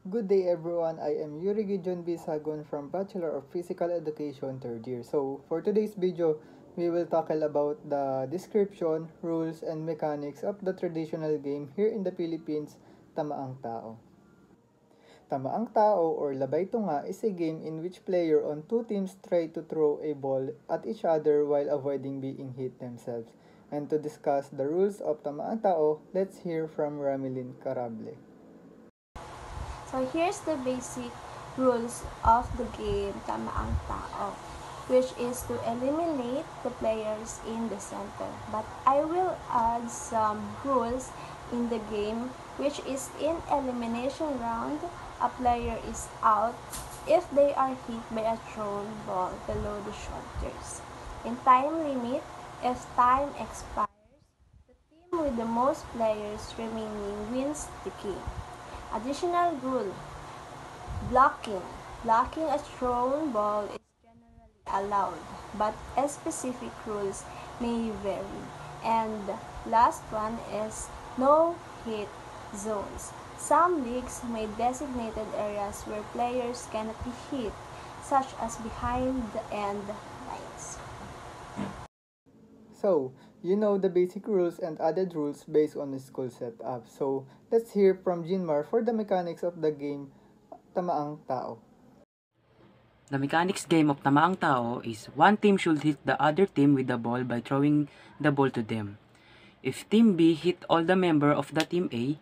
Good day everyone, I am Yuri Gijon Bisagon from Bachelor of Physical Education 3rd year. So, for today's video, we will tackle about the description, rules, and mechanics of the traditional game here in the Philippines, Tamaang Tao. Tamaang Tao or Labay Tunga is a game in which player on two teams try to throw a ball at each other while avoiding being hit themselves. And to discuss the rules of Tamaang Tao, let's hear from Ramilin Carable. So here's the basic rules of the game Tamaang Tao, which is to eliminate the players in the center. But I will add some rules in the game, which is in elimination round, a player is out if they are hit by a thrown ball below the shoulders. In time limit, if time expires, the team with the most players remaining wins the game. Additional rule: blocking. Blocking a thrown ball is generally allowed, but specific rules may vary. And last one is no hit zones. Some leagues may designated areas where players cannot be hit, such as behind the end lines. So, you know the basic rules and added rules based on the school setup. So, let's hear from Jinmar for the mechanics of the game Tamaang Tao. The mechanics game of Tamaang Tao is one team should hit the other team with the ball by throwing the ball to them. If Team B hit all the member of the Team A,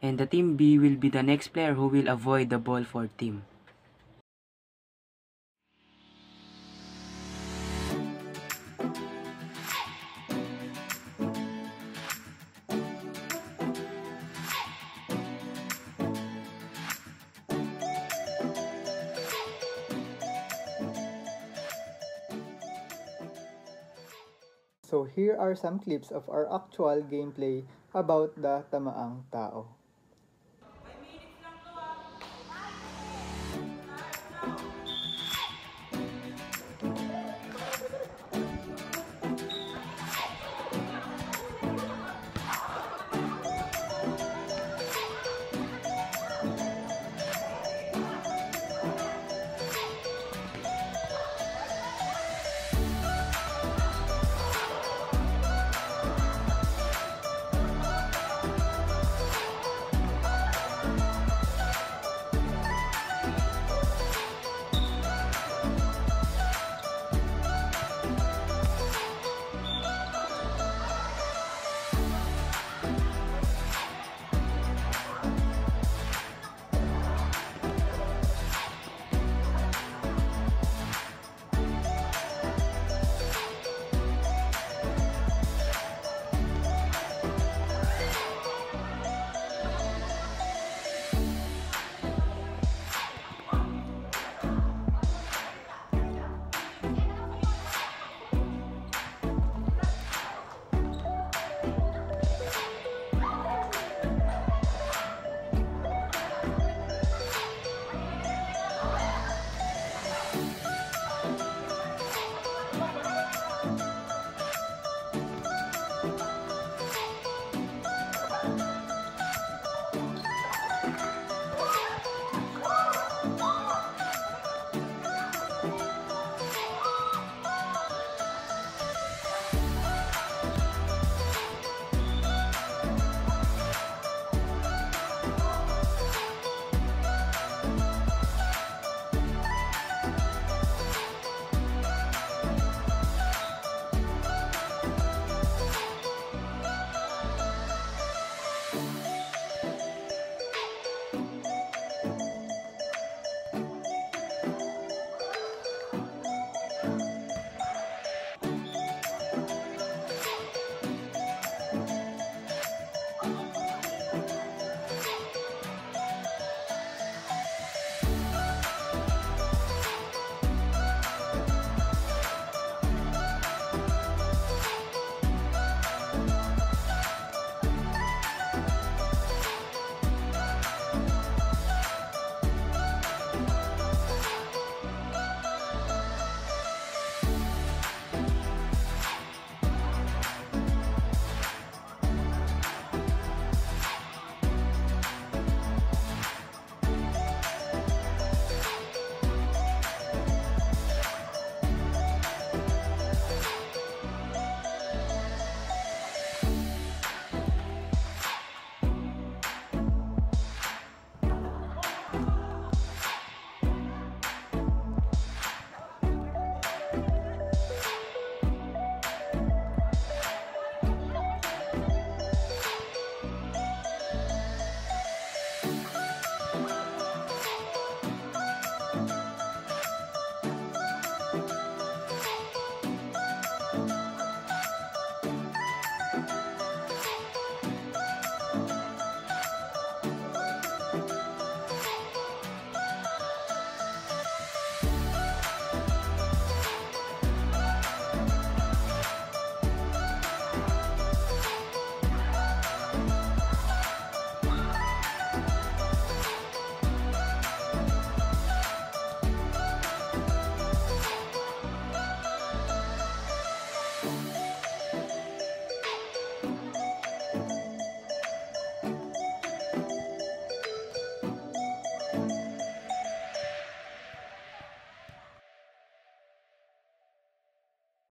and the Team B will be the next player who will avoid the ball for team. So here are some clips of our actual gameplay about the Tamaang Tao.